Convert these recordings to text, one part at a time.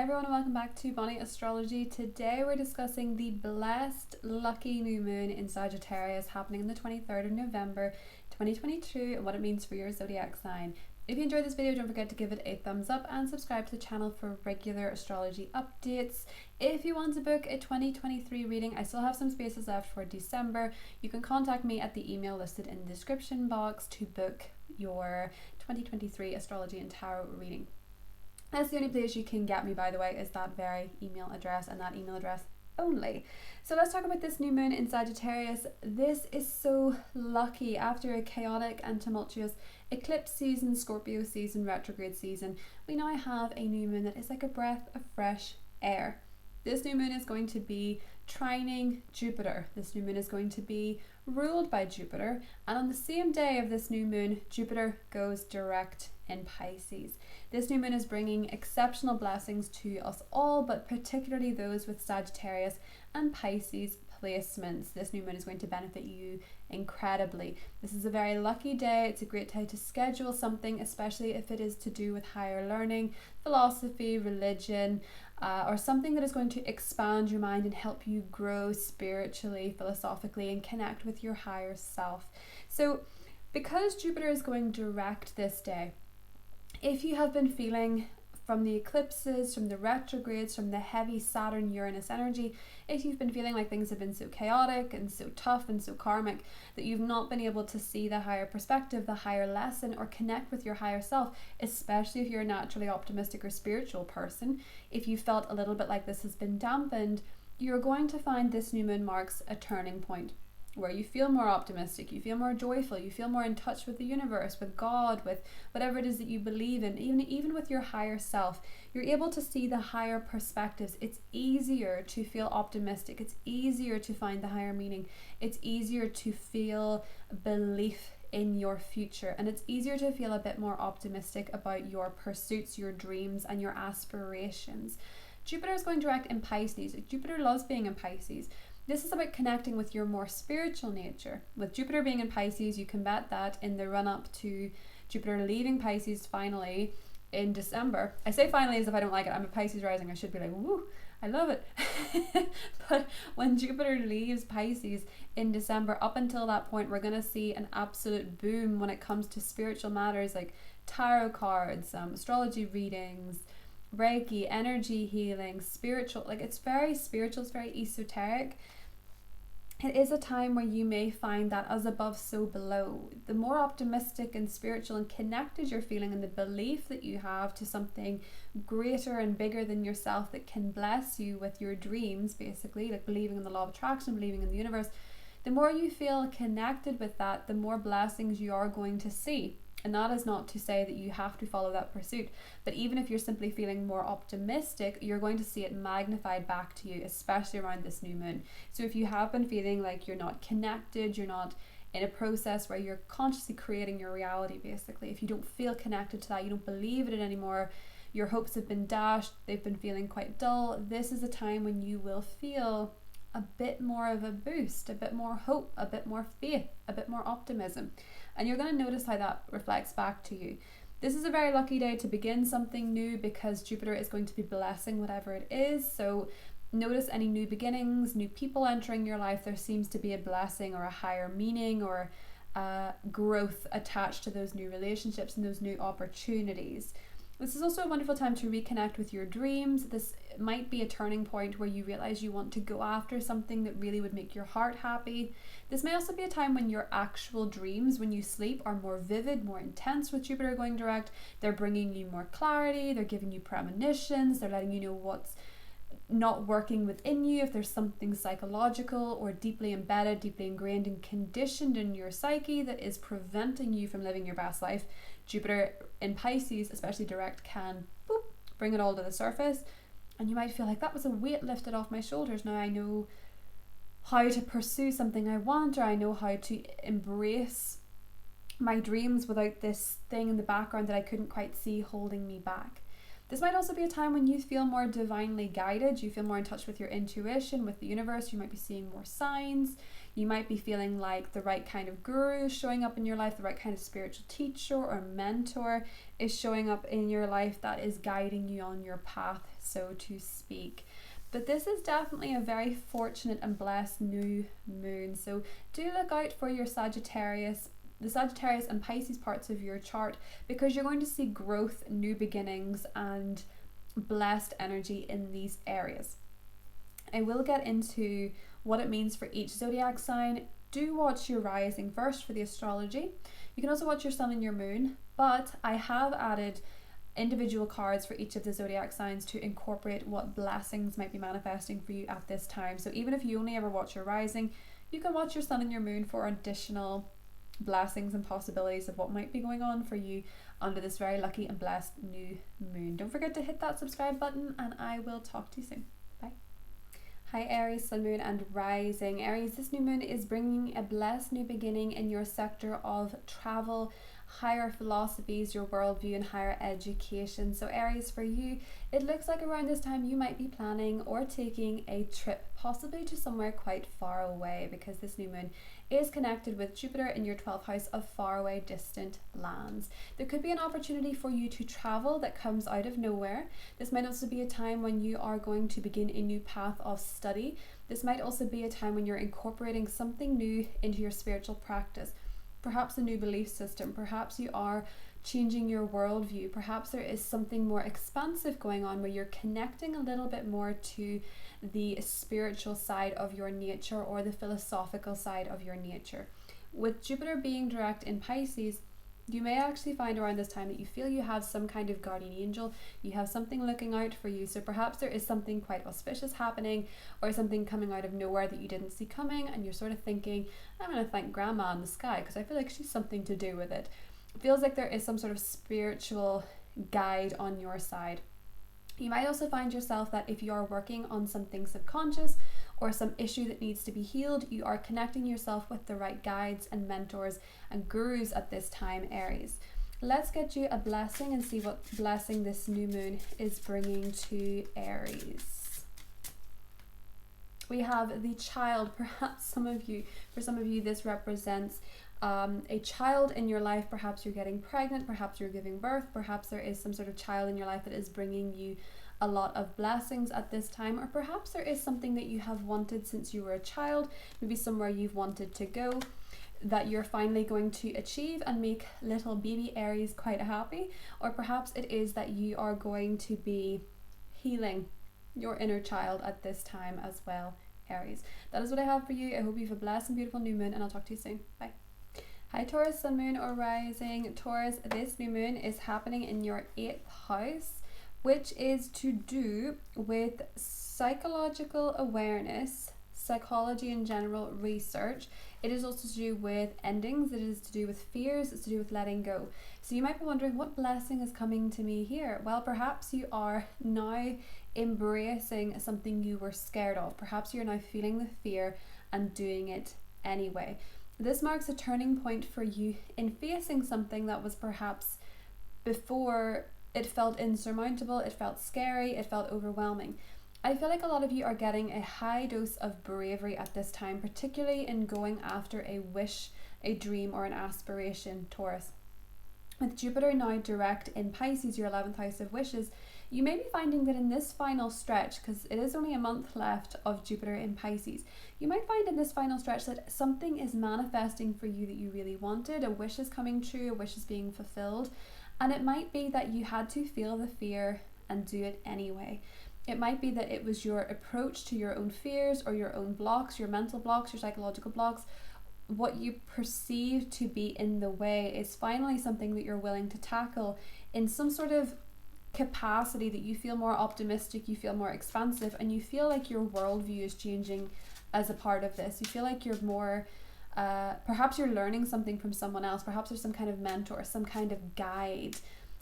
everyone and welcome back to Bonnie Astrology. Today we're discussing the blessed lucky new moon in Sagittarius happening on the 23rd of November 2022 and what it means for your zodiac sign. If you enjoyed this video, don't forget to give it a thumbs up and subscribe to the channel for regular astrology updates. If you want to book a 2023 reading, I still have some spaces left for December. You can contact me at the email listed in the description box to book your 2023 astrology and tarot reading. That's the only place you can get me, by the way, is that very email address and that email address only. So let's talk about this new moon in Sagittarius. This is so lucky. After a chaotic and tumultuous eclipse season, Scorpio season, retrograde season, we now have a new moon that is like a breath of fresh air. This new moon is going to be trining Jupiter. This new moon is going to be ruled by Jupiter, and on the same day of this new moon, Jupiter goes direct in Pisces. This new moon is bringing exceptional blessings to us all, but particularly those with Sagittarius and Pisces placements. This new moon is going to benefit you incredibly. This is a very lucky day. It's a great day to schedule something, especially if it is to do with higher learning, philosophy, religion, or something that is going to expand your mind and help you grow spiritually, philosophically, and connect with your higher self. So because Jupiter is going direct this day, if you have been feeling from the eclipses, from the retrogrades, from the heavy Saturn-Uranus energy, if you've been feeling like things have been so chaotic and so tough and so karmic that you've not been able to see the higher perspective, the higher lesson, or connect with your higher self, especially if you're a naturally optimistic or spiritual person, if you felt a little bit like this has been dampened, you're going to find this new moon marks a turning point where you feel more optimistic, you feel more joyful, you feel more in touch with the universe, with God, with whatever it is that you believe in, even with your higher self. You're able to see the higher perspectives. It's easier to feel optimistic. It's easier to find the higher meaning. It's easier to feel belief in your future, and it's easier to feel a bit more optimistic about your pursuits, your dreams, and your aspirations. Jupiter is going direct in Pisces. Jupiter loves being in Pisces. This is about connecting with your more spiritual nature. With Jupiter being in Pisces, you can bet that in the run-up to Jupiter leaving Pisces finally in December. I say finally as if I don't like it. I'm a Pisces rising. I should be like, woo, I love it. But when Jupiter leaves Pisces in December, up until that point, we're going to see an absolute boom when it comes to spiritual matters like tarot cards, astrology readings, Reiki, energy healing, spiritual, like it's very spiritual, it's very esoteric. It is a time where you may find that as above, so below. The more optimistic and spiritual and connected you're feeling, and the belief that you have to something greater and bigger than yourself that can bless you with your dreams, basically, like believing in the law of attraction, believing in the universe, the more you feel connected with that, the more blessings you are going to see. And that is not to say that you have to follow that pursuit, but even if you're simply feeling more optimistic, you're going to see it magnified back to you, especially around this new moon. So if you have been feeling like you're not connected, you're not in a process where you're consciously creating your reality, basically, if you don't feel connected to that, you don't believe in it anymore, your hopes have been dashed, they've been feeling quite dull, this is a time when you will feel a bit more of a boost, a bit more hope, a bit more faith, a bit more optimism. And you're going to notice how that reflects back to you. This is a very lucky day to begin something new because Jupiter is going to be blessing whatever it is. So notice any new beginnings, new people entering your life. There seems to be a blessing or a higher meaning or growth attached to those new relationships and those new opportunities. This is also a wonderful time to reconnect with your dreams. This might be a turning point where you realize you want to go after something that really would make your heart happy. This may also be a time when your actual dreams, when you sleep, are more vivid, more intense with Jupiter going direct. They're bringing you more clarity. They're giving you premonitions. They're letting you know what's not working within you, if there's something psychological or deeply embedded, deeply ingrained and conditioned in your psyche that is preventing you from living your best life. Jupiter in Pisces, especially direct, can bring it all to the surface, and you might feel like that was a weight lifted off my shoulders. Now I know how to pursue something I want, or I know how to embrace my dreams without this thing in the background that I couldn't quite see holding me back. This might also be a time when you feel more divinely guided, you feel more in touch with your intuition, with the universe, you might be seeing more signs, You might be feeling like the right kind of guru is showing up in your life, the right kind of spiritual teacher or mentor is showing up in your life that is guiding you on your path, so to speak. But this is definitely a very fortunate and blessed new moon. So do look out for your Sagittarius, the Sagittarius and Pisces parts of your chart, because you're going to see growth, new beginnings, and blessed energy in these areas. I will get into what it means for each zodiac sign. Do watch your rising first for the astrology. You can also watch your sun and your moon, but I have added individual cards for each of the zodiac signs to incorporate what blessings might be manifesting for you at this time. So even if you only ever watch your rising, you can watch your sun and your moon for additional blessings and possibilities of what might be going on for you under this very lucky and blessed new moon. Don't forget to hit that subscribe button, and I will talk to you soon. Bye. Hi Aries, sun, moon and rising. Aries, this new moon is bringing a blessed new beginning in your sector of travel, higher philosophies, your worldview and higher education. So Aries, for you, it looks like around this time you might be planning or taking a trip, possibly to somewhere quite far away, because this new moon is connected with Jupiter in your 12th house of faraway distant lands. There could be an opportunity for you to travel that comes out of nowhere. This might also be a time when you are going to begin a new path of study. This might also be a time when you're incorporating something new into your spiritual practice. Perhaps a new belief system, perhaps you are changing your worldview, perhaps there is something more expansive going on where you're connecting a little bit more to the spiritual side of your nature or the philosophical side of your nature. With Jupiter being direct in Pisces, you may actually find around this time that you feel you have some kind of guardian angel, you have something looking out for you. So perhaps there is something quite auspicious happening or something coming out of nowhere that you didn't see coming, and you're sort of thinking, I'm going to thank Grandma in the sky because I feel like she's something to do with it. It feels like there is some sort of spiritual guide on your side. You might also find yourself that if you are working on something subconscious or some issue that needs to be healed, you are connecting yourself with the right guides and mentors and gurus at this time, Aries. Let's get you a blessing and see what blessing this new moon is bringing to Aries. We have the child. Perhaps for some of you this represents a child in your life. Perhaps you're getting pregnant, perhaps you're giving birth, perhaps there is some sort of child in your life that is bringing you a lot of blessings at this time, or perhaps there is something that you have wanted since you were a child, maybe somewhere you've wanted to go that you're finally going to achieve and make little baby Aries quite happy, or perhaps it is that you are going to be healing your inner child at this time as well, Aries. That is what I have for you. I hope you have a blessed and beautiful new moon, and I'll talk to you soon. Bye. Hi Taurus, sun, moon or rising. Taurus, this new moon is happening in your 8th house, which is to do with psychological awareness, psychology and general research. It is also to do with endings, it is to do with fears, it's to do with letting go. So you might be wondering, what blessing is coming to me here? Well, perhaps you are now embracing something you were scared of. Perhaps you're now feeling the fear and doing it anyway. This marks a turning point for you in facing something that was perhaps before it felt insurmountable, it felt scary, it felt overwhelming. I feel like a lot of you are getting a high dose of bravery at this time, particularly in going after a wish, a dream or an aspiration, Taurus. With Jupiter now direct in Pisces, your 11th house of wishes, you may be finding that in this final stretch, because it is only a month left of Jupiter in Pisces, you might find in this final stretch that something is manifesting for you that you really wanted, a wish is coming true, a wish is being fulfilled, and it might be that you had to feel the fear and do it anyway. It might be that it was your approach to your own fears or your own blocks, your mental blocks, your psychological blocks. What you perceive to be in the way is finally something that you're willing to tackle in some sort of capacity that you feel more optimistic, you feel more expansive, and you feel like your worldview is changing as a part of this. You feel like you're more, perhaps you're learning something from someone else, perhaps there's some kind of mentor, some kind of guide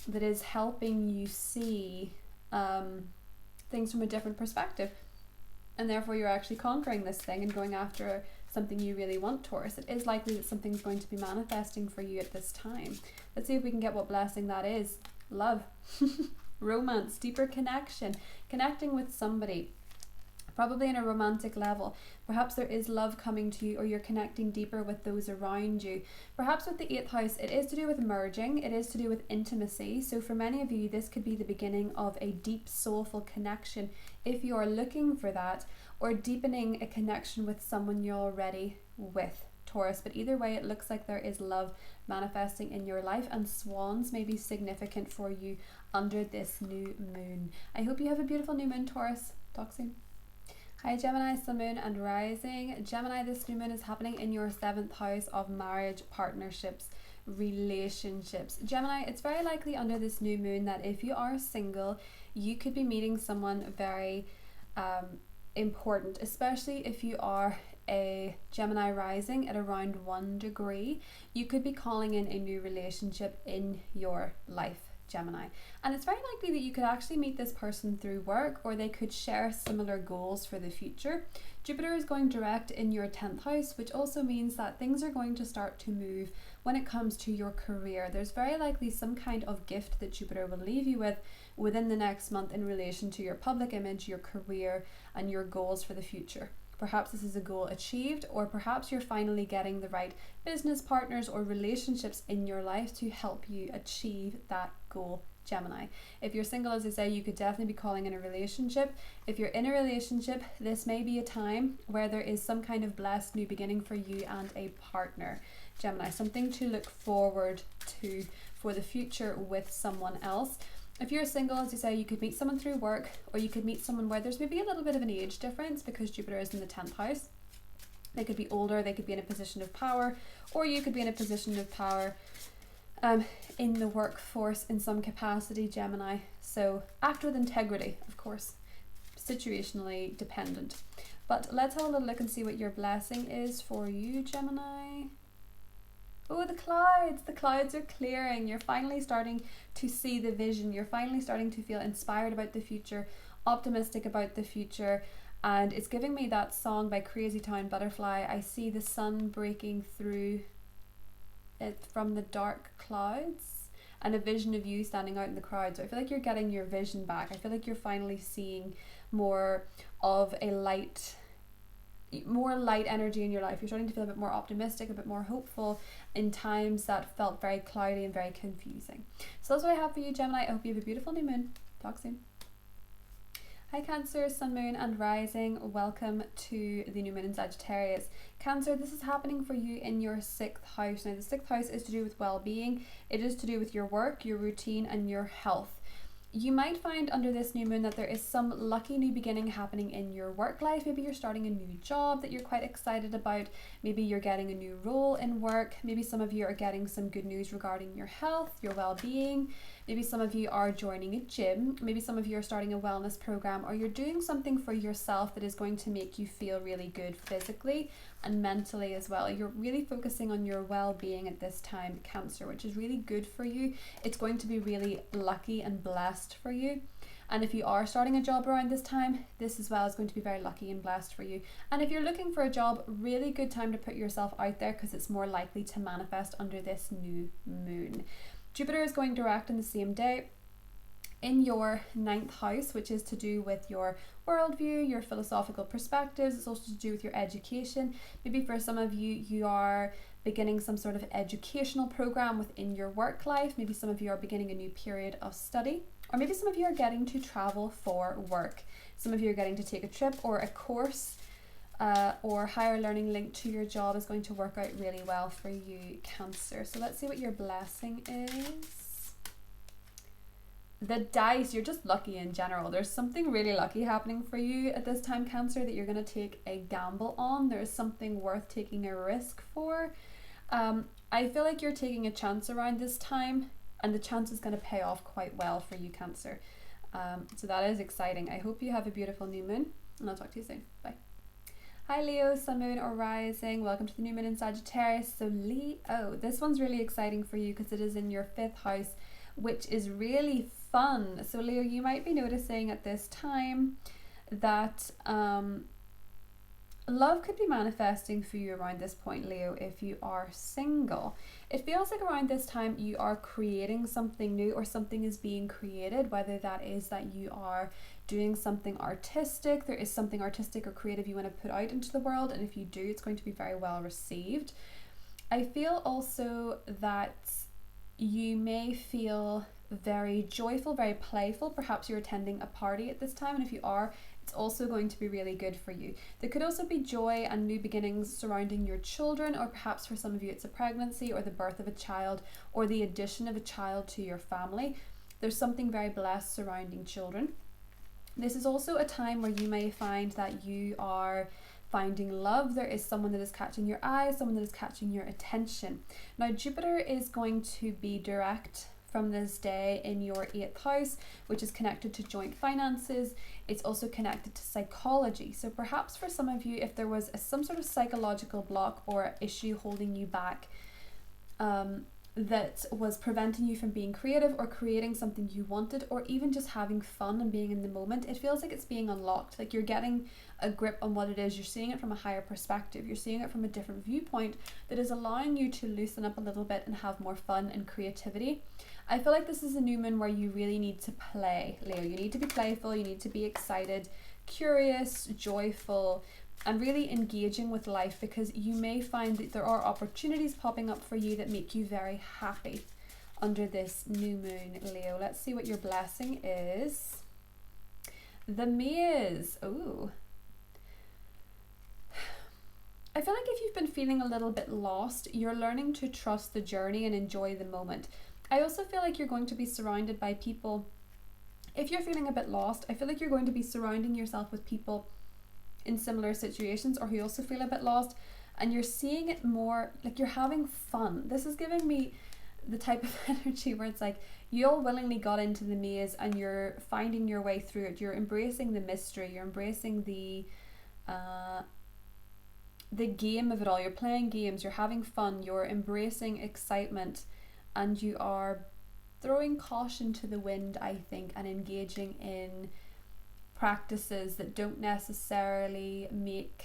that is helping you see things from a different perspective, and therefore you're actually conquering this thing and going after something you really want, Taurus. It is likely that something's going to be manifesting for you at this time. Let's see if we can get what blessing that is. Love, romance, deeper connection, connecting with somebody. probably in a romantic level. Perhaps there is love coming to you, or you're connecting deeper with those around you. Perhaps with the 8th house, it is to do with merging, it is to do with intimacy. So for many of you, this could be the beginning of a deep soulful connection if you are looking for that, or deepening a connection with someone you're already with, Taurus. But either way, it looks like there is love manifesting in your life, and swans may be significant for you under this new moon. I hope you have a beautiful new moon, Taurus. Talk soon. Hi Gemini, Sun, Moon and Rising. Gemini, this new moon is happening in your 7th house of marriage, partnerships, relationships. Gemini, it's very likely under this new moon that if you are single, you could be meeting someone very important, especially if you are a Gemini rising at around 1 degree. You could be calling in a new relationship in your life, Gemini. And it's very likely that you could actually meet this person through work, or they could share similar goals for the future. Jupiter is going direct in your 10th house, which also means that things are going to start to move when it comes to your career. There's very likely some kind of gift that Jupiter will leave you with within the next month in relation to your public image, your career, and your goals for the future. Perhaps this is a goal achieved, or perhaps you're finally getting the right business partners or relationships in your life to help you achieve that goal, Gemini. If you're single, as I say, you could definitely be calling in a relationship. If you're in a relationship, this may be a time where there is some kind of blessed new beginning for you and a partner, Gemini. Something to look forward to for the future with someone else. If you're single, as you say, you could meet someone through work, or you could meet someone where there's maybe a little bit of an age difference because Jupiter is in the 10th house. They could be older, they could be in a position of power, or you could be in a position of power in the workforce in some capacity, Gemini. So act with integrity, of course, situationally dependent. But let's have a little look and see what your blessing is for you, Gemini. Oh, the clouds are clearing. You're finally starting to see the vision. You're finally starting to feel inspired about the future, optimistic about the future. And it's giving me that song by Crazy Town Butterfly. I see the sun breaking through it from the dark clouds, and a vision of you standing out in the crowd. So I feel like you're getting your vision back. I feel like you're finally seeing more of a more light energy in your life. You're starting to feel a bit more optimistic, a bit more hopeful in times that felt very cloudy and very confusing. So that's what I have for you, Gemini. I hope you have a beautiful new moon. Talk soon. Hi Cancer, Sun, Moon and Rising. Welcome to the new moon in Sagittarius. Cancer, this is happening for you in your 6th house. Now the 6th house is to do with well-being. It is to do with your work, your routine and your health. You might find under this new moon that there is some lucky new beginning happening in your work life. Maybe you're starting a new job that you're quite excited about. Maybe you're getting a new role in work. Maybe some of you are getting some good news regarding your health, your well-being. Maybe some of you are joining a gym. Maybe some of you are starting a wellness program, or you're doing something for yourself that is going to make you feel really good physically and mentally as well. You're really focusing on your well-being at this time, Cancer, which is really good for you. It's going to be really lucky and blessed for you. And if you are starting a job around this time, this as well is going to be very lucky and blessed for you. And if you're looking for a job, really good time to put yourself out there, because it's more likely to manifest under this new moon. Jupiter is going direct in the same day in your 9th house, which is to do with your worldview, your philosophical perspectives. It's also to do with your education. Maybe for some of you, you are beginning some sort of educational program within your work life. Maybe some of you are beginning a new period of study, or maybe some of you are getting to travel for work. Some of you are getting to take a trip, or a course or higher learning linked to your job is going to work out really well for you, Cancer. So let's see what your blessing is. The dice, you're just lucky in general. There's something really lucky happening for you at this time, Cancer, that you're going to take a gamble on. There's something worth taking a risk for. I feel like you're taking a chance around this time, and the chance is going to pay off quite well for you, Cancer. So that is exciting. I hope you have a beautiful new moon, and I'll talk to you soon. Bye. Hi Leo, Sun, Moon or Rising. Welcome to the new moon in Sagittarius. So Leo, this one's really exciting for you because it is in your 5th house, which is really fun. So Leo, you might be noticing at this time that Love could be manifesting for you around this point, Leo, if you are single. It feels like around this time you are creating something new, or something is being created, whether that is that you are doing something artistic. There is something artistic or creative you want to put out into the world, and if you do, it's going to be very well received. I feel also that you may feel very joyful, very playful. Perhaps you're attending a party at this time, and if you are, it's also going to be really good for you. There could also be joy and new beginnings surrounding your children, or perhaps for some of you it's a pregnancy or the birth of a child or the addition of a child to your family. There's something very blessed surrounding children. This is also a time where you may find that you are finding love. There is someone that is catching your eye, someone that is catching your attention. Now, Jupiter is going to be direct from this day in your 8th house, which is connected to joint finances. It's also connected to psychology. So perhaps for some of you, if there was some sort of psychological block or issue holding you back, that was preventing you from being creative or creating something you wanted, or even just having fun and being in the moment, it feels like it's being unlocked. Like you're getting a grip on what it is. You're seeing it from a higher perspective. You're seeing it from a different viewpoint that is allowing you to loosen up a little bit and have more fun and creativity. I feel like this is a new moon where you really need to play, Leo. You need to be playful. You need to be excited, curious, joyful, and really engaging with life, because you may find that there are opportunities popping up for you that make you very happy under this new moon, Leo. Let's see what your blessing is. The Maze. Ooh. I feel like if you've been feeling a little bit lost, you're learning to trust the journey and enjoy the moment. I also feel like you're going to be surrounded by people. If you're feeling a bit lost, I feel like you're going to be surrounding yourself with people in similar situations, or who also feel a bit lost, and you're seeing it more like you're having fun. This is giving me the type of energy where it's like you all willingly got into the maze and you're finding your way through it. You're embracing the mystery, you're embracing the game of it all. You're playing games, you're having fun, you're embracing excitement, and you are throwing caution to the wind, I think, and engaging in practices that don't necessarily make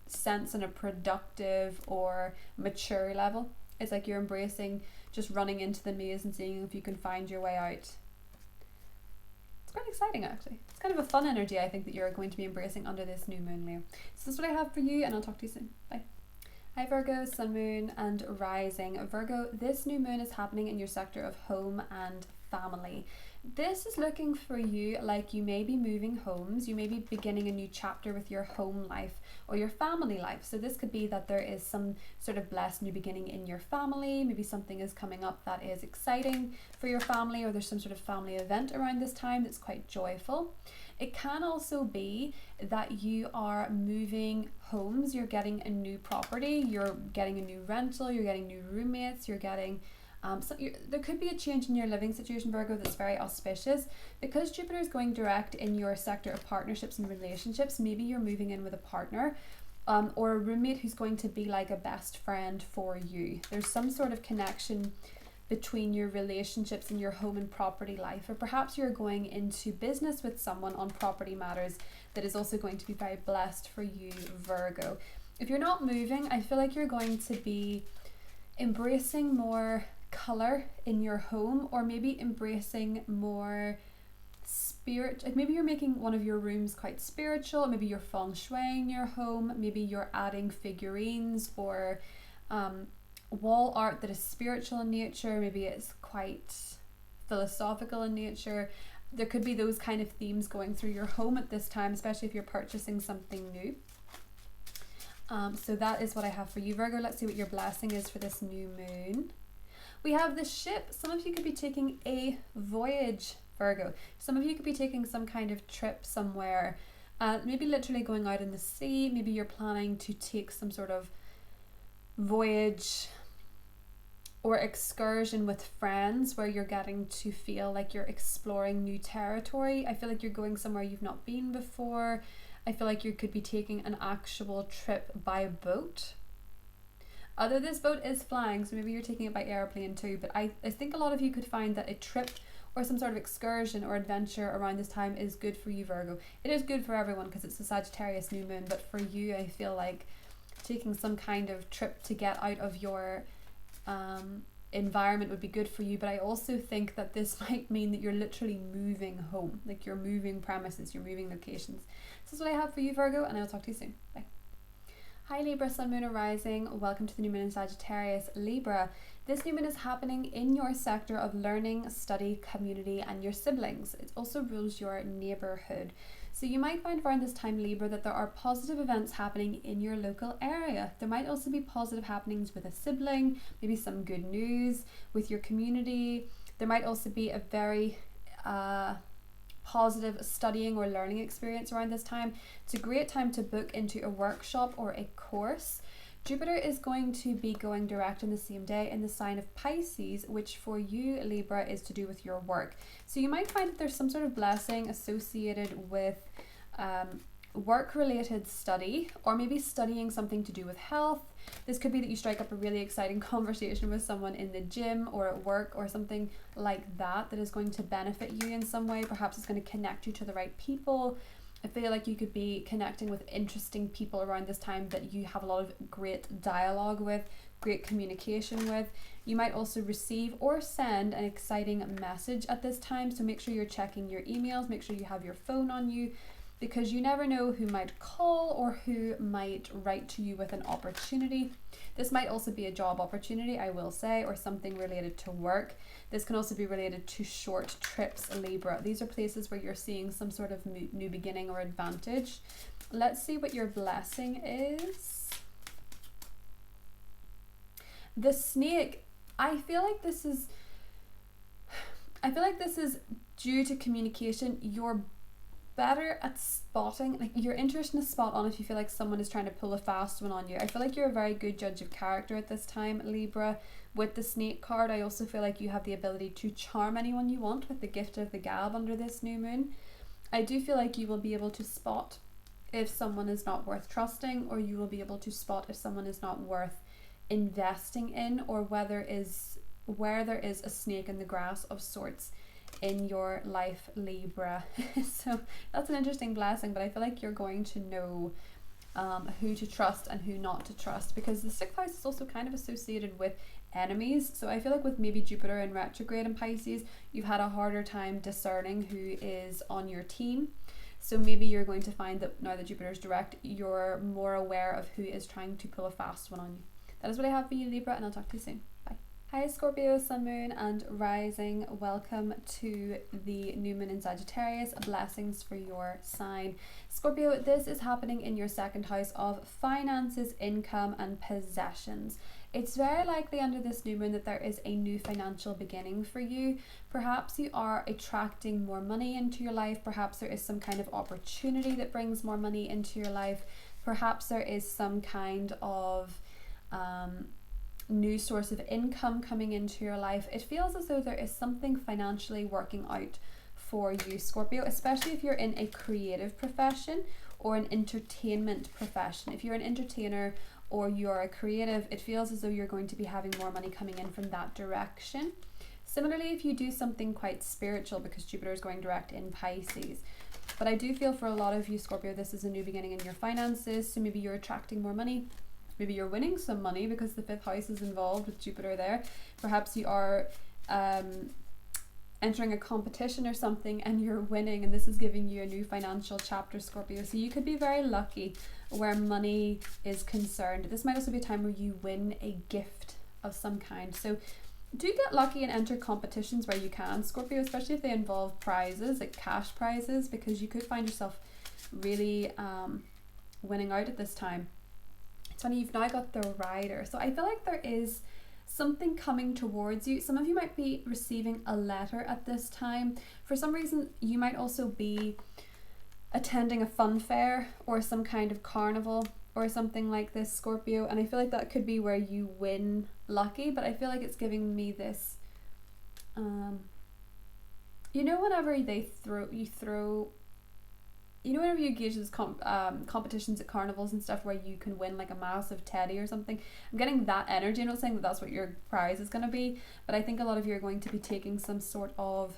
sense on a productive or mature level. It's like you're embracing just running into the maze and seeing if you can find your way out. It's quite exciting, actually. It's kind of a fun energy, I think, that you're going to be embracing under this new moon, Leo. So this is what I have for you, and I'll talk to you soon. Bye. Hi Virgo, Sun, Moon and Rising. Virgo, this new moon is happening in your sector of home and family. This is looking for you like you may be moving homes, you may be beginning a new chapter with your home life or your family life. So this could be that there is some sort of blessed new beginning in your family. Maybe something is coming up that is exciting for your family, or there's some sort of family event around this time that's quite joyful. It can also be that you are moving homes, you're getting a new property, you're getting a new rental, you're getting new roommates, you're getting there could be a change in your living situation, Virgo, that's very auspicious. Because Jupiter is going direct in your sector of partnerships and relationships, maybe you're moving in with a partner or a roommate who's going to be like a best friend for you. There's some sort of connection between your relationships and your home and property life, or perhaps you're going into business with someone on property matters that is also going to be very blessed for you, Virgo. If you're not moving, I feel like you're going to be embracing more color in your home, or maybe embracing more spirit. Like maybe you're making one of your rooms quite spiritual, maybe you're feng shuiing your home, maybe you're adding figurines or wall art that is spiritual in nature, maybe it's quite philosophical in nature. There could be those kind of themes going through your home at this time, especially if you're purchasing something new. So that is what I have for you, Virgo. Let's see what your blessing is for this new moon. We have the ship. Some of you could be taking a voyage, Virgo. Some of you could be taking some kind of trip somewhere, maybe literally going out in the sea. Maybe you're planning to take some sort of voyage or excursion with friends where you're getting to feel like you're exploring new territory. I feel like you're going somewhere you've not been before. I feel like you could be taking an actual trip by boat. Although this boat is flying, so maybe you're taking it by airplane too, but I think a lot of you could find that a trip or some sort of excursion or adventure around this time is good for you, Virgo. It is good for everyone because it's a Sagittarius new moon, but for you, I feel like taking some kind of trip to get out of your environment would be good for you. But I also think that this might mean that you're literally moving home, like you're moving premises, you're moving locations. So this is what I have for you, Virgo, and I'll talk to you soon. Bye. Hi Libra, Sun, Moon, or Rising. Welcome to the new moon in Sagittarius. Libra, this new moon is happening in your sector of learning, study, community, and your siblings. It also rules your neighborhood. So you might find around this time, Libra, that there are positive events happening in your local area. There might also be positive happenings with a sibling, maybe some good news with your community. There might also be a very positive studying or learning experience around this time. It's a great time to book into a workshop or a course. Jupiter is going to be going direct on the same day in the sign of Pisces, which for you, Libra, is to do with your work. So you might find that there's some sort of blessing associated with work-related study, or maybe studying something to do with health. This could be that you strike up a really exciting conversation with someone in the gym or at work or something like that that is going to benefit you in some way. Perhaps it's going to connect you to the right people. I feel like you could be connecting with interesting people around this time that you have a lot of great dialogue with, great communication with. You might also receive or send an exciting message at this time, so make sure you're checking your emails, make sure you have your phone on you, because you never know who might call or who might write to you with an opportunity. This might also be a job opportunity, I will say, or something related to work. This can also be related to short trips, Libra. These are places where you're seeing some sort of new beginning or advantage. Let's see what your blessing is. The snake. I feel like this is due to communication. You're better at spotting, like your intuition is spot on if you feel like someone is trying to pull a fast one on you. I feel like you're a very good judge of character at this time, Libra. With the snake card, I also feel like you have the ability to charm anyone you want with the gift of the gab under this new moon. I do feel like you will be able to spot if someone is not worth trusting, or you will be able to spot if someone is not worth investing in, or where there is a snake in the grass of sorts in your life, Libra. So that's an interesting blessing, but I feel like you're going to know who to trust and who not to trust, because the sixth house is also kind of associated with enemies. So I feel like with maybe Jupiter in retrograde in Pisces, you've had a harder time discerning who is on your team. So maybe you're going to find that now that Jupiter is direct, you're more aware of who is trying to pull a fast one on you. That is what I have for you, Libra, and I'll talk to you soon. Bye. Hi Scorpio, Sun, Moon, and Rising. Welcome to the new moon in Sagittarius. Blessings for your sign. Scorpio, this is happening in your second house of finances, income, and possessions. It's very likely under this new moon that there is a new financial beginning for you. Perhaps you are attracting more money into your life. Perhaps there is some kind of opportunity that brings more money into your life. Perhaps there is some kind of new source of income coming into your life. It feels as though there is something financially working out for you, Scorpio, especially if you're in a creative profession or an entertainment profession. If you're an entertainer or you're a creative, it feels as though you're going to be having more money coming in from that direction. Similarly, if you do something quite spiritual, because Jupiter is going direct in Pisces. But I do feel for a lot of you, Scorpio, this is a new beginning in your finances. So maybe you're attracting more money. Maybe you're winning some money because the fifth house is involved with Jupiter there. Perhaps you are entering a competition or something and you're winning, and this is giving you a new financial chapter, Scorpio. So you could be very lucky where money is concerned. This might also be a time where you win a gift of some kind. So do get lucky and enter competitions where you can, Scorpio, especially if they involve prizes, like cash prizes, because you could find yourself really winning out at this time. It's funny, you've now got the Rider. So I feel like there is something coming towards you. Some of you might be receiving a letter at this time. For some reason, you might also be attending a fun fair or some kind of carnival or something like this, Scorpio. And I feel like that could be where you win lucky, but I feel like it's giving me this, you know, whenever whenever you engage in competitions at carnivals and stuff where you can win like a massive teddy or something, I'm getting that energy. I'm not saying that that's what your prize is going to be, but I think a lot of you are going to be taking some sort of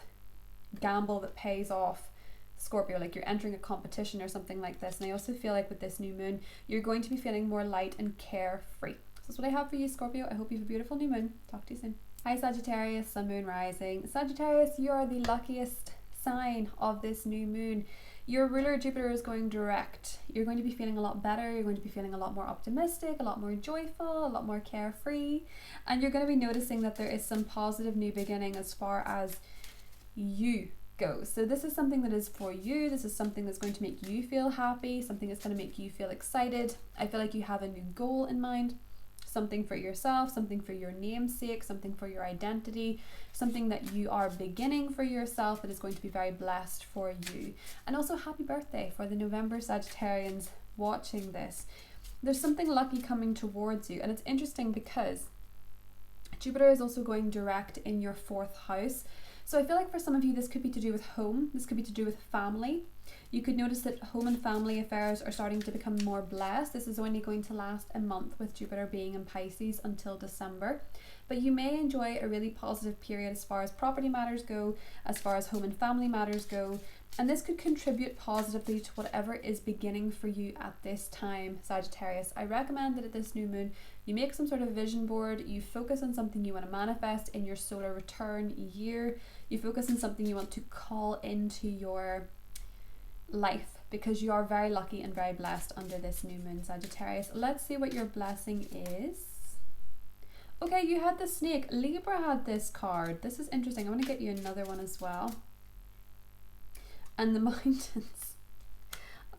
gamble that pays off, Scorpio, like you're entering a competition or something like this. And I also feel like with this new moon, you're going to be feeling more light and carefree. So that's what I have for you, Scorpio. I hope you have a beautiful new moon. Talk to you soon. Hi, Sagittarius, Sun, Moon, Rising. Sagittarius, you are the luckiest sign of this new moon. Your ruler Jupiter is going direct. You're going to be feeling a lot better. You're going to be feeling a lot more optimistic, a lot more joyful, a lot more carefree. And you're going to be noticing that there is some positive new beginning as far as you go. So this is something that is for you. This is something that's going to make you feel happy, something that's going to make you feel excited. I feel like you have a new goal in mind, something for yourself, something for your namesake, something for your identity, something that you are beginning for yourself that is going to be very blessed for you. And also happy birthday for the November Sagittarians watching this. There's something lucky coming towards you, and it's interesting because Jupiter is also going direct in your 4th house. So I feel like for some of you, this could be to do with home. This could be to do with family. You could notice that home and family affairs are starting to become more blessed. This is only going to last a month with Jupiter being in Pisces until December. But you may enjoy a really positive period as far as property matters go, as far as home and family matters go. And this could contribute positively to whatever is beginning for you at this time, Sagittarius. I recommend that at this new moon, you make some sort of vision board, you focus on something you want to manifest in your solar return year, you focus on something you want to call into your life, because you are very lucky and very blessed under this new moon, Sagittarius. Let's see what your blessing is. Okay, you had the snake. Libra had this card. This is interesting. I'm going to get you another one as well. And the mountains.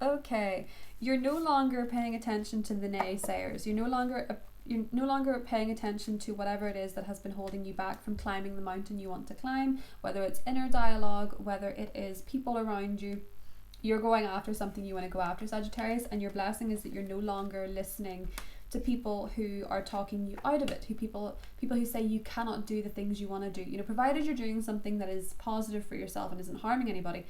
Okay, you're no longer paying attention to the naysayers. You're no longer paying attention to whatever it is that has been holding you back from climbing the mountain you want to climb, whether it's inner dialogue, whether it is people around you. You're going after something you want to go after, Sagittarius, and your blessing is that you're no longer listening to people who are talking you out of it, people who say you cannot do the things you want to do. You know, provided you're doing something that is positive for yourself and isn't harming anybody.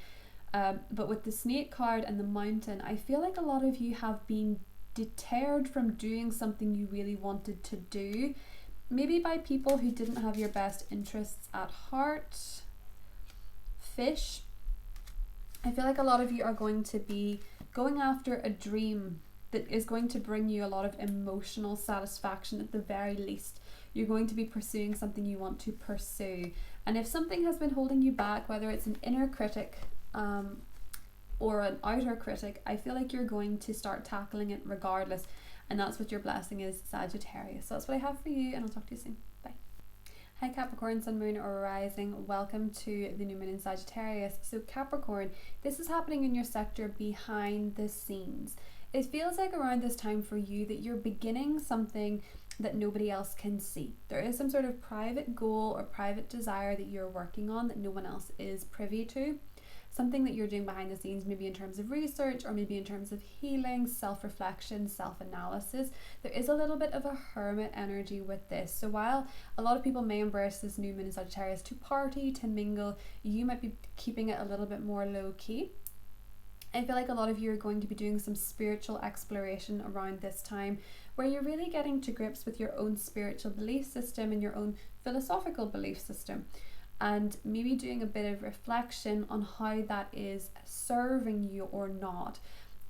But with the snake card and the mountain, I feel like a lot of you have been deterred from doing something you really wanted to do, maybe by people who didn't have your best interests at heart. Fish. I feel like a lot of you are going to be going after a dream that is going to bring you a lot of emotional satisfaction at the very least. You're going to be pursuing something you want to pursue. And if something has been holding you back, whether it's an inner critic or an outer critic, I feel like you're going to start tackling it regardless. And that's what your blessing is, Sagittarius. So that's what I have for you, and I'll talk to you soon. Bye. Hi Capricorn, Sun, Moon or Rising. Welcome to the new moon in Sagittarius. So Capricorn, this is happening in your sector behind the scenes. It feels like around this time for you that you're beginning something that nobody else can see. There is some sort of private goal or private desire that you're working on that no one else is privy to. Something that you're doing behind the scenes, maybe in terms of research or maybe in terms of healing, self-reflection, self-analysis. There is a little bit of a hermit energy with this. So while a lot of people may embrace this new moon in Sagittarius to party, to mingle, you might be keeping it a little bit more low-key. I feel like a lot of you are going to be doing some spiritual exploration around this time, where you're really getting to grips with your own spiritual belief system and your own philosophical belief system, and maybe doing a bit of reflection on how that is serving you or not.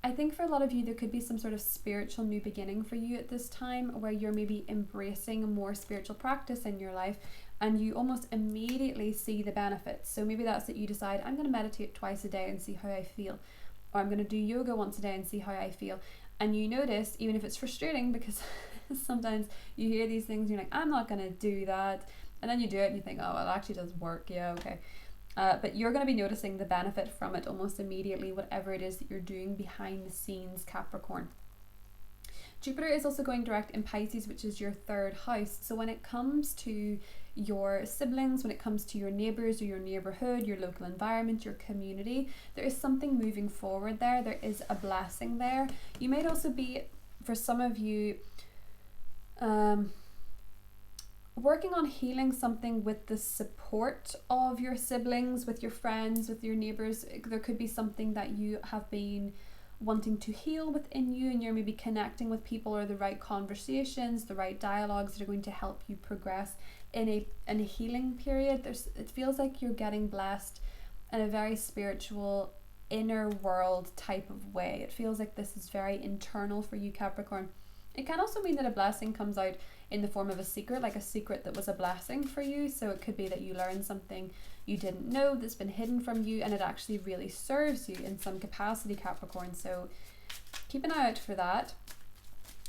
I think for a lot of you, there could be some sort of spiritual new beginning for you at this time, where you're maybe embracing a more spiritual practice in your life and you almost immediately see the benefits. So maybe that's that you decide, I'm going to meditate twice a day and see how I feel, or I'm going to do yoga once a day and see how I feel. And you notice, even if it's frustrating, because sometimes you hear these things and you're like, I'm not going to do that. And then you do it and you think, oh, well, it actually does work. Yeah, okay. But you're going to be noticing the benefit from it almost immediately, whatever it is that you're doing behind the scenes, Capricorn. Jupiter is also going direct in Pisces, which is your 3rd house. So when it comes to your siblings, when it comes to your neighbours or your neighbourhood, your local environment, your community, there is something moving forward there. There is a blessing there. You might also be, for some of you, working on healing something with the support of your siblings, with your friends, with your neighbours. There could be something that you have been wanting to heal within you, and you're maybe connecting with people or the right conversations, the right dialogues that are going to help you progress in a healing period. It feels like you're getting blessed in a very spiritual, inner world type of way. It feels like this is very internal for you, Capricorn. It can also mean that a blessing comes out in the form of a secret, like a secret that was a blessing for you. So it could be that you learn something you didn't know that's been hidden from you, and it actually really serves you in some capacity, Capricorn. So keep an eye out for that.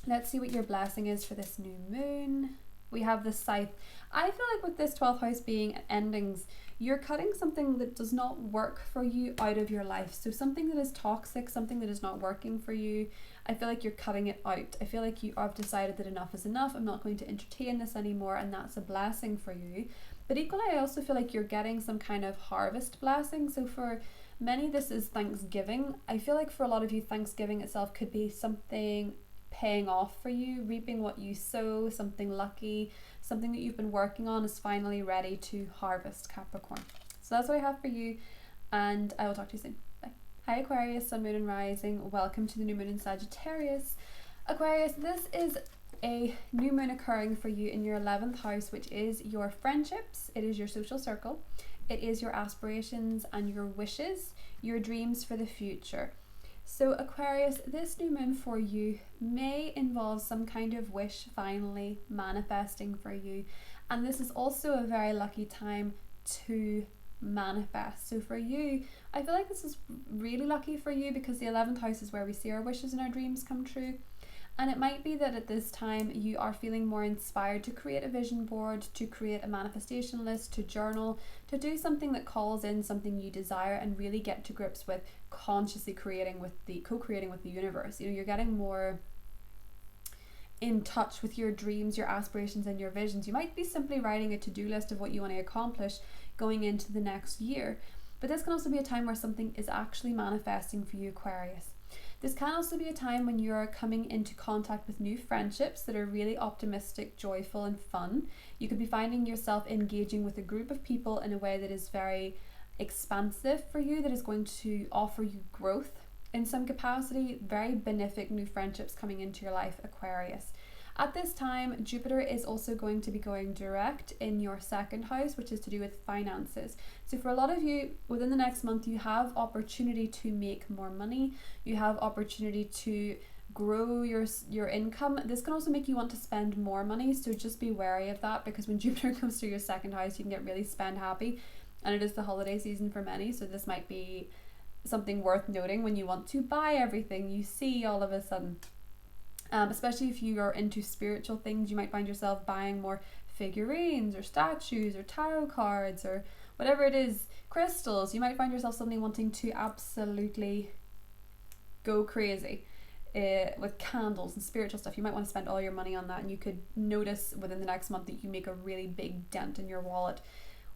Let's see what your blessing is for this new moon. We have the scythe. I feel like with this 12th house being endings, you're cutting something that does not work for you out of your life. So something that is toxic, something that is not working for you, I feel like you're cutting it out. I feel like you have decided that enough is enough. I'm not going to entertain this anymore, and that's a blessing for you. But equally, I also feel like you're getting some kind of harvest blessing. So for many, this is Thanksgiving. I feel like for a lot of you, Thanksgiving itself could be something paying off for you, reaping what you sow, something lucky, something that you've been working on is finally ready to harvest, Capricorn. So that's what I have for you, and I will talk to you soon. Bye. Hi Aquarius, Sun, Moon and Rising. Welcome to the new moon in Sagittarius. Aquarius, this is a new moon occurring for you in your 11th house, which is your friendships, it is your social circle, it is your aspirations and your wishes, your dreams for the future. So Aquarius, this new moon for you may involve some kind of wish finally manifesting for you, and this is also a very lucky time to manifest. So for you, I feel like this is really lucky for you because the 11th house is where we see our wishes and our dreams come true. And it might be that at this time you are feeling more inspired to create a vision board, to create a manifestation list, to journal, to do something that calls in something you desire and really get to grips with consciously co-creating with the universe. You know, you're getting more in touch with your dreams, your aspirations and your visions. You might be simply writing a to-do list of what you want to accomplish going into the next year. But this can also be a time where something is actually manifesting for you, Aquarius. This can also be a time when you're coming into contact with new friendships that are really optimistic, joyful and fun. You could be finding yourself engaging with a group of people in a way that is very expansive for you, that is going to offer you growth in some capacity. Very benefic new friendships coming into your life, Aquarius. At this time, Jupiter is also going to be going direct in your 2nd house, which is to do with finances. So for a lot of you, within the next month, you have opportunity to make more money. You have opportunity to grow your income. This can also make you want to spend more money. So just be wary of that, because when Jupiter comes to your 2nd house, you can get really spend happy. And it is the holiday season for many. So this might be something worth noting when you want to buy everything you see all of a sudden. Especially if you are into spiritual things, you might find yourself buying more figurines or statues or tarot cards or whatever it is, crystals. You might find yourself suddenly wanting to absolutely go crazy with candles and spiritual stuff. You might want to spend all your money on that, and you could notice within the next month that you make a really big dent in your wallet,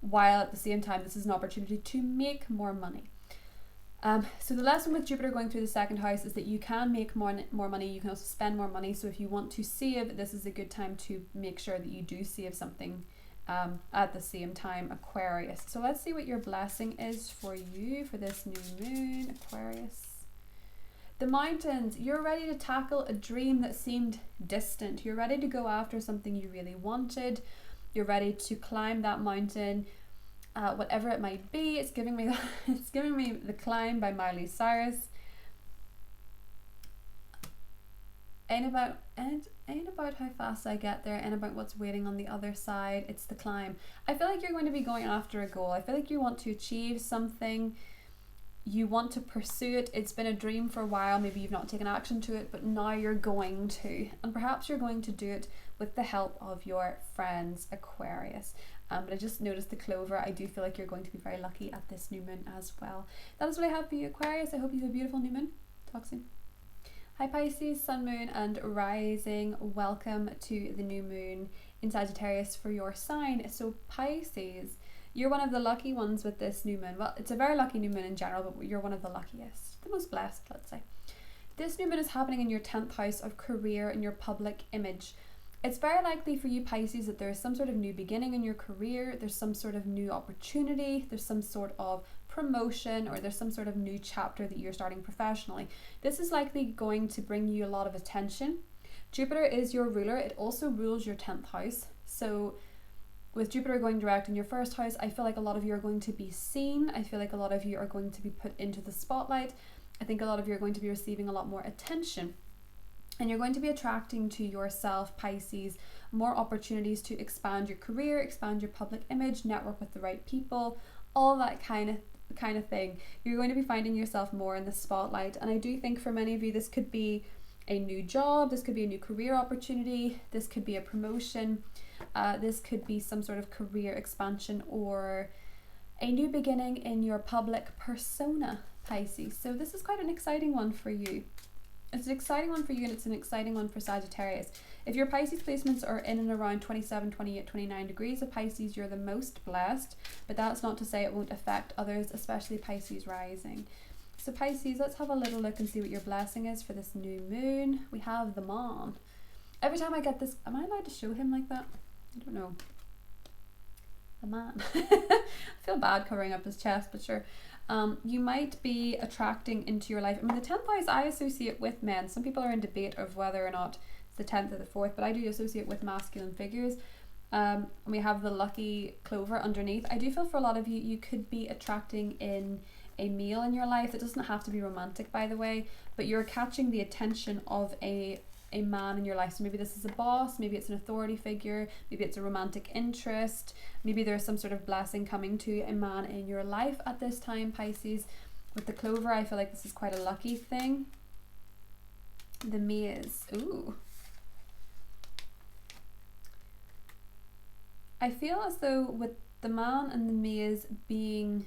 while at the same time this is an opportunity to make more money. So the lesson with Jupiter going through the 2nd house is that you can make more money, you can also spend more money. So if you want to save, this is a good time to make sure that you do save something at the same time, Aquarius. So let's see what your blessing is for you for this new moon, Aquarius. The mountains, you're ready to tackle a dream that seemed distant. You're ready to go after something you really wanted. You're ready to climb that mountain. Whatever it might be. It's giving me The Climb by Miley Cyrus. Ain't about how fast I get there, ain't about what's waiting on the other side. It's the climb. I feel like you're going to be going after a goal. I feel like you want to achieve something. You want to pursue it. It's been a dream for a while. Maybe you've not taken action to it, but now you're going to. And perhaps you're going to do it with the help of your friends, Aquarius. But I just noticed the clover. I do feel like you're going to be very lucky at this new moon as well. That is what I have for you, Aquarius. I hope you have a beautiful new moon. Talk soon. Hi Pisces, Sun, Moon and Rising. Welcome to the new moon in Sagittarius for your sign. So Pisces, you're one of the lucky ones with this new moon. Well, it's a very lucky new moon in general, but you're one of the luckiest, the most blessed, let's say. This new moon is happening in your 10th house of career and your public image. It's very likely for you Pisces that there's some sort of new beginning in your career, there's some sort of new opportunity, there's some sort of promotion, or there's some sort of new chapter that you're starting professionally. This is likely going to bring you a lot of attention. Jupiter is your ruler. It also rules your 10th house. So with Jupiter going direct in your first house, I feel like a lot of you are going to be seen. I feel like a lot of you are going to be put into the spotlight. I think a lot of you are going to be receiving a lot more attention. And you're going to be attracting to yourself, Pisces, more opportunities to expand your career, expand your public image, network with the right people, all that kind of thing. You're going to be finding yourself more in the spotlight. And I do think for many of you, this could be a new job, this could be a new career opportunity, this could be a promotion, this could be some sort of career expansion or a new beginning in your public persona, Pisces. So this is quite an exciting one for you. It's an exciting one for you, and it's an exciting one for Sagittarius. If your Pisces placements are in and around 27, 28, 29 degrees of Pisces, you're the most blessed, but that's not to say it won't affect others, especially Pisces rising. So Pisces, let's have a little look and see what your blessing is for this new moon. We have the man. Every time I get this, am I allowed to show him like that? I don't know. The man. I feel bad covering up his chest, but sure. You might be attracting into your life. I mean, the 10th house I associate with men. Some people are in debate of whether or not it's the 10th or the 4th, but I do associate with masculine figures. And we have the lucky clover underneath. I do feel for a lot of you, you could be attracting in a male in your life. It doesn't have to be romantic, by the way, but you're catching the attention of a man in your life. So maybe this is a boss, maybe it's an authority figure, maybe it's a romantic interest, maybe there's some sort of blessing coming to a man in your life at this time, Pisces. With the clover, I feel like this is quite a lucky thing. The maze. Ooh. I feel as though with the man and the maze being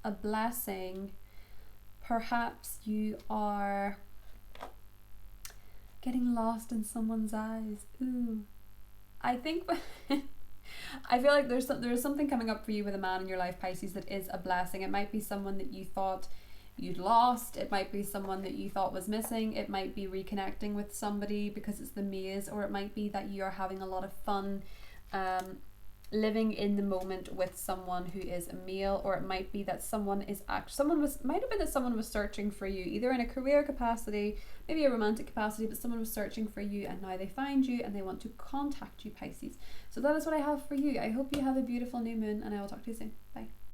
a blessing, perhaps you are getting lost in someone's eyes. Ooh. I think I feel like there's something coming up for you with a man in your life, Pisces, that is a blessing. It might be someone that you thought you'd lost. It might be someone that you thought was missing. It might be reconnecting with somebody because it's the maze, or it might be that you are having a lot of fun living in the moment with someone who is a male, or it might be that someone was searching for you, either in a career capacity, maybe a romantic capacity, but someone was searching for you and now they find you and they want to contact you, Pisces. So that is what I have for you. I hope you have a beautiful new moon, and I will talk to you soon. Bye.